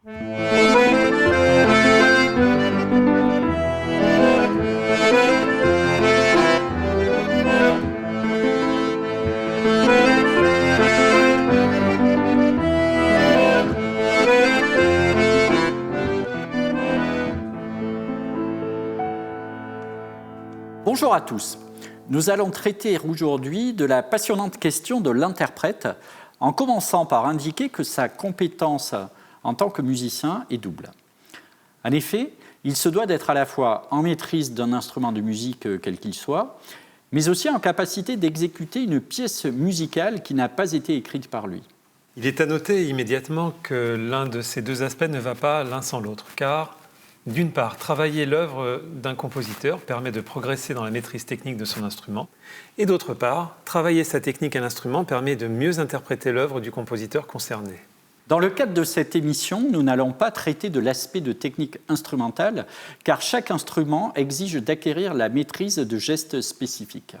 Bonjour à tous. Nous allons traiter aujourd'hui de la passionnante question de l'interprète, en commençant par indiquer que sa compétence en tant que musicien est double. En effet, il se doit d'être à la fois en maîtrise d'un instrument de musique quel qu'il soit, mais aussi en capacité d'exécuter une pièce musicale qui n'a pas été écrite par lui. Il est à noter immédiatement que l'un de ces deux aspects ne va pas l'un sans l'autre, car d'une part, travailler l'œuvre d'un compositeur permet de progresser dans la maîtrise technique de son instrument, et d'autre part, travailler sa technique à l'instrument permet de mieux interpréter l'œuvre du compositeur concerné. Dans le cadre de cette émission, nous n'allons pas traiter de l'aspect de technique instrumentale, car chaque instrument exige d'acquérir la maîtrise de gestes spécifiques.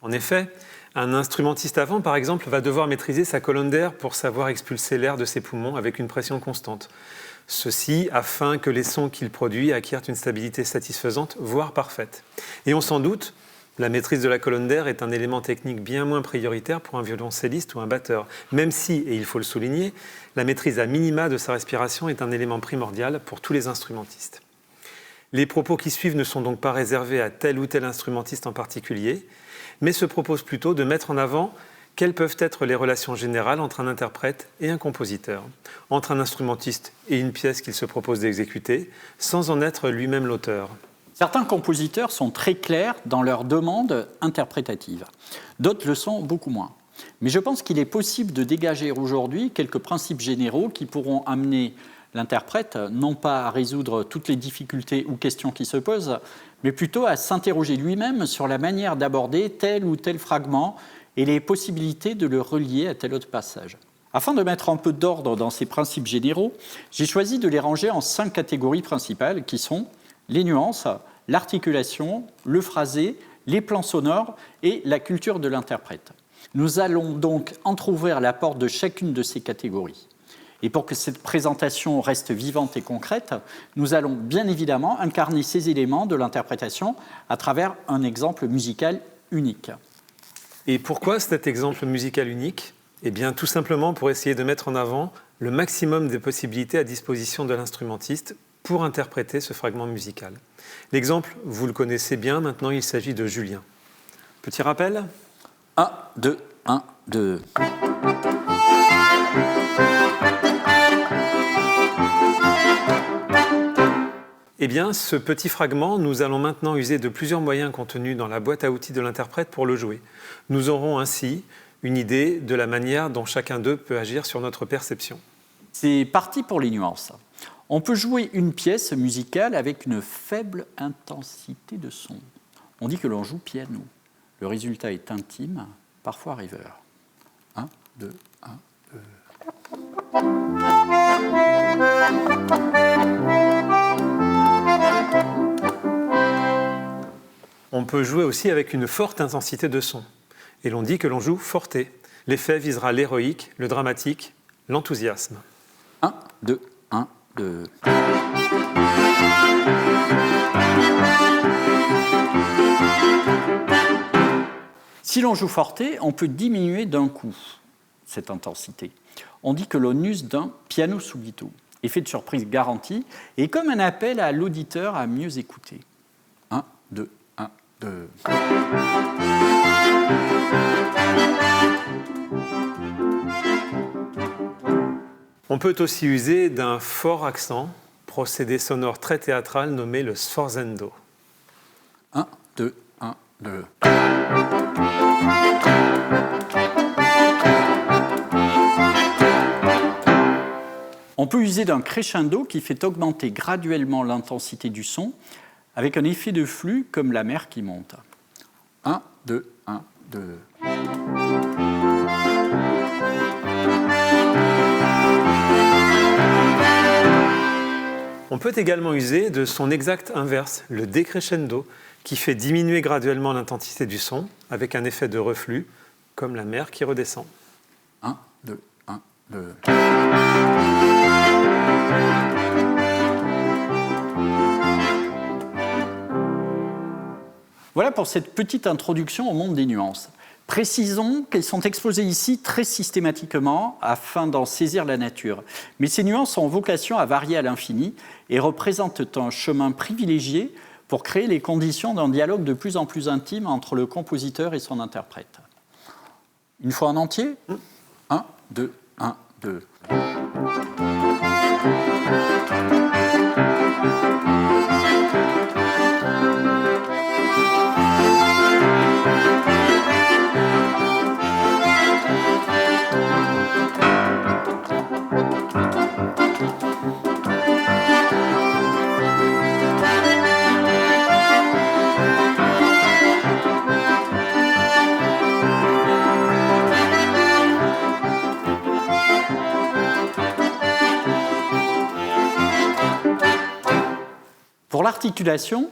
En effet, un instrumentiste avant, par exemple, va devoir maîtriser sa colonne d'air pour savoir expulser l'air de ses poumons avec une pression constante. Ceci afin que les sons qu'il produit acquièrent une stabilité satisfaisante, voire parfaite. Et on s'en doute, la maîtrise de la colonne d'air est un élément technique bien moins prioritaire pour un violoncelliste ou un batteur, même si, et il faut le souligner, la maîtrise à minima de sa respiration est un élément primordial pour tous les instrumentistes. Les propos qui suivent ne sont donc pas réservés à tel ou tel instrumentiste en particulier, mais se proposent plutôt de mettre en avant quelles peuvent être les relations générales entre un interprète et un compositeur, entre un instrumentiste et une pièce qu'il se propose d'exécuter, sans en être lui-même l'auteur. Certains compositeurs sont très clairs dans leurs demandes interprétatives. D'autres le sont beaucoup moins. Mais je pense qu'il est possible de dégager aujourd'hui quelques principes généraux qui pourront amener l'interprète non pas à résoudre toutes les difficultés ou questions qui se posent, mais plutôt à s'interroger lui-même sur la manière d'aborder tel ou tel fragment et les possibilités de le relier à tel autre passage. Afin de mettre un peu d'ordre dans ces principes généraux, j'ai choisi de les ranger en 5 catégories principales qui sont les nuances, l'articulation, le phrasé, les plans sonores et la culture de l'interprète. Nous allons donc entrouvrir la porte de chacune de ces catégories. Et pour que cette présentation reste vivante et concrète, nous allons bien évidemment incarner ces éléments de l'interprétation à travers un exemple musical unique. Et pourquoi cet exemple musical unique ? Eh bien, tout simplement pour essayer de mettre en avant le maximum des possibilités à disposition de l'instrumentiste pour interpréter ce fragment musical. L'exemple, vous le connaissez bien, maintenant il s'agit de Julien. Petit rappel ? 1, 2, 1, 2. Eh bien, ce petit fragment, nous allons maintenant user de plusieurs moyens contenus dans la boîte à outils de l'interprète pour le jouer. Nous aurons ainsi une idée de la manière dont chacun d'eux peut agir sur notre perception. C'est parti pour les nuances. On peut jouer une pièce musicale avec une faible intensité de son. On dit que l'on joue piano. Le résultat est intime, parfois rêveur. 1, 2, 1, 2. On peut jouer aussi avec une forte intensité de son. Et l'on dit que l'on joue forté. L'effet visera l'héroïque, le dramatique, l'enthousiasme. 1, 2, 1, 2. Si l'on joue forté, on peut diminuer d'un coup cette intensité. On dit que l'on use d'un piano subito. Effet de surprise garanti et comme un appel à l'auditeur à mieux écouter. 1, 2, 1, 2. On peut aussi user d'un fort accent, procédé sonore très théâtral nommé le sforzendo. 1, 2, 1, 2. On peut user d'un crescendo qui fait augmenter graduellement l'intensité du son avec un effet de flux comme la mer qui monte. 1, 2, 1, 2. On peut également user de son exact inverse, le décrescendo, qui fait diminuer graduellement l'intensité du son avec un effet de reflux, comme la mer qui redescend. 1, 2, 1, 2. Voilà pour cette petite introduction au monde des nuances. Précisons qu'elles sont exposées ici très systématiquement afin d'en saisir la nature. Mais ces nuances ont vocation à varier à l'infini et représentent un chemin privilégié pour créer les conditions d'un dialogue de plus en plus intime entre le compositeur et son interprète. Une fois en entier ? 1, 2, 1, 2. Pour l'articulation,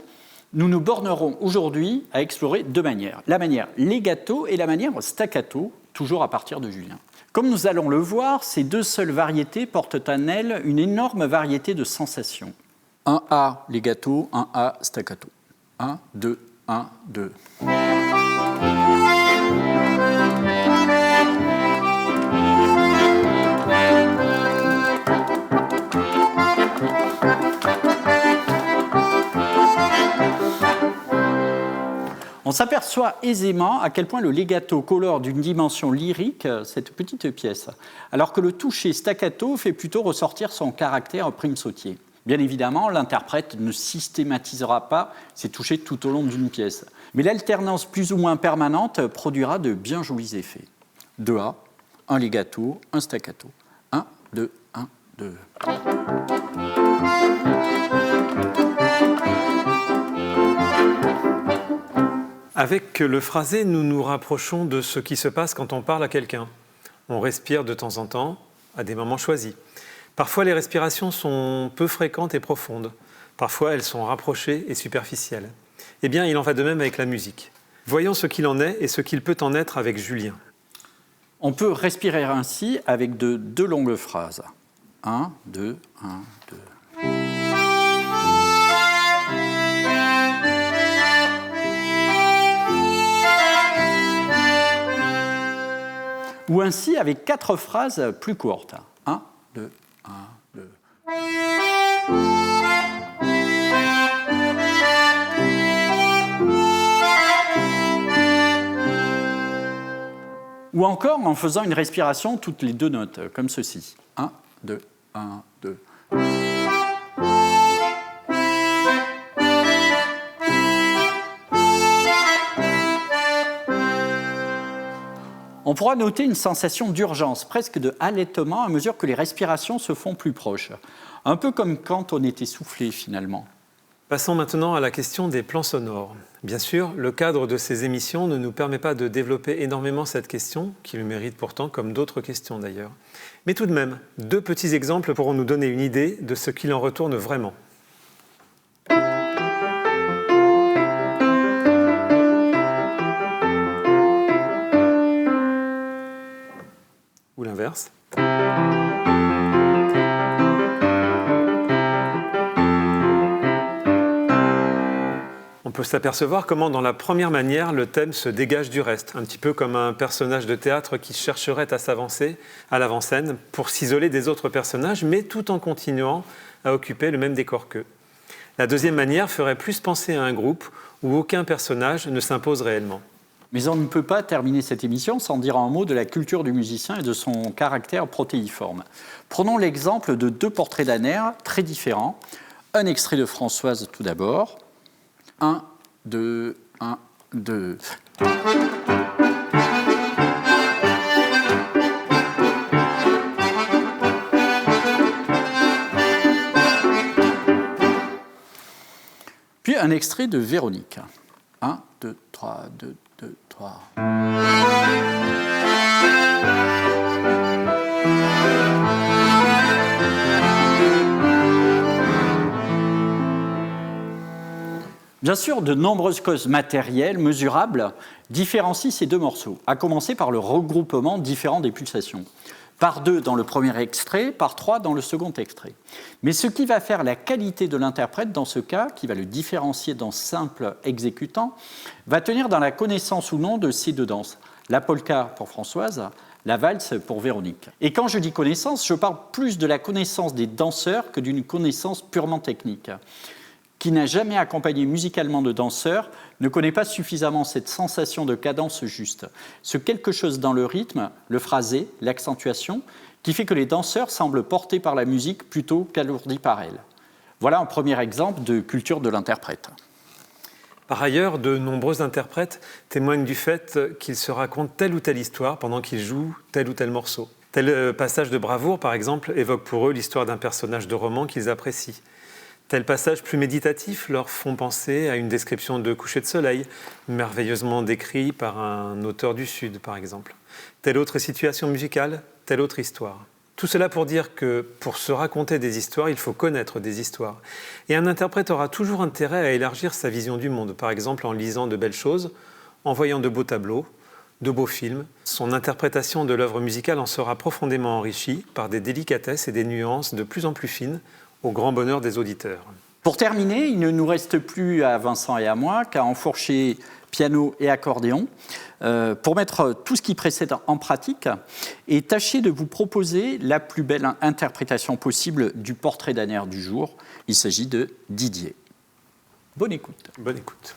nous nous bornerons aujourd'hui à explorer deux manières. La manière legato et la manière staccato, toujours à partir de Julien. Comme nous allons le voir, ces deux seules variétés portent en elles une énorme variété de sensations. 1A legato, 1A staccato. 1, 2, 1, 2. On s'aperçoit aisément à quel point le legato colore d'une dimension lyrique cette petite pièce, alors que le toucher staccato fait plutôt ressortir son caractère prime sautier. Bien évidemment, l'interprète ne systématisera pas ces touchés tout au long d'une pièce, mais l'alternance plus ou moins permanente produira de bien jolis effets. 2A, un legato, un staccato. 1, 2, 1, 2. Avec le phrasé, nous nous rapprochons de ce qui se passe quand on parle à quelqu'un. On respire de temps en temps, à des moments choisis. Parfois, les respirations sont peu fréquentes et profondes. Parfois, elles sont rapprochées et superficielles. Eh bien, il en va de même avec la musique. Voyons ce qu'il en est et ce qu'il peut en être avec Julien. On peut respirer ainsi avec de deux longues phrases. 1, 2, 1, 2. Ou ainsi avec 4 phrases plus courtes. 1, 2, 1, 2. Ou encore en faisant une respiration toutes les 2 notes, comme ceci. 1, 2, 1, 2. On pourra noter une sensation d'urgence, presque de halètement, à mesure que les respirations se font plus proches. Un peu comme quand on est essoufflé, finalement. Passons maintenant à la question des plans sonores. Bien sûr, le cadre de ces émissions ne nous permet pas de développer énormément cette question, qui le mérite pourtant comme d'autres questions d'ailleurs. Mais tout de même, 2 petits exemples pourront nous donner une idée de ce qu'il en retourne vraiment. Ou l'inverse. On peut s'apercevoir comment, dans la première manière, le thème se dégage du reste, un petit peu comme un personnage de théâtre qui chercherait à s'avancer à l'avant-scène pour s'isoler des autres personnages, mais tout en continuant à occuper le même décor qu'eux. La deuxième manière ferait plus penser à un groupe où aucun personnage ne s'impose réellement. Mais on ne peut pas terminer cette émission sans dire un mot de la culture du musicien et de son caractère protéiforme. Prenons l'exemple de 2 portraits d'Aner très différents. Un extrait de Françoise tout d'abord. 1, 2, 1, 2. Puis un extrait de Véronique. 1, 2, 3, 2, 2, 3. Bien sûr, de nombreuses causes matérielles, mesurables, différencient ces 2 morceaux, à commencer par le regroupement différent des pulsations. par 2 dans le premier extrait, par 3 dans le second extrait. Mais ce qui va faire la qualité de l'interprète dans ce cas, qui va le différencier d'un simple exécutant, va tenir dans la connaissance ou non de ces 2 danses. La polka pour Françoise, la valse pour Véronique. Et quand je dis connaissance, je parle plus de la connaissance des danseurs que d'une connaissance purement technique. Qui n'a jamais accompagné musicalement de danseur ne connaît pas suffisamment cette sensation de cadence juste. Ce quelque chose dans le rythme, le phrasé, l'accentuation, qui fait que les danseurs semblent portés par la musique plutôt qu'alourdis par elle. Voilà un premier exemple de culture de l'interprète. Par ailleurs, de nombreux interprètes témoignent du fait qu'ils se racontent telle ou telle histoire pendant qu'ils jouent tel ou tel morceau. Tel passage de bravoure, par exemple, évoque pour eux l'histoire d'un personnage de roman qu'ils apprécient. Tels passages plus méditatifs leur font penser à une description de coucher de soleil, merveilleusement décrit par un auteur du Sud, par exemple. Telle autre situation musicale, telle autre histoire. Tout cela pour dire que pour se raconter des histoires, il faut connaître des histoires. Et un interprète aura toujours intérêt à élargir sa vision du monde, par exemple en lisant de belles choses, en voyant de beaux tableaux, de beaux films. Son interprétation de l'œuvre musicale en sera profondément enrichie par des délicatesses et des nuances de plus en plus fines, au grand bonheur des auditeurs. Pour terminer, il ne nous reste plus à Vincent et à moi qu'à enfourcher piano et accordéon pour mettre tout ce qui précède en pratique et tâcher de vous proposer la plus belle interprétation possible du portrait d'Aner du jour. Il s'agit de Didier. Bonne écoute. Bonne écoute.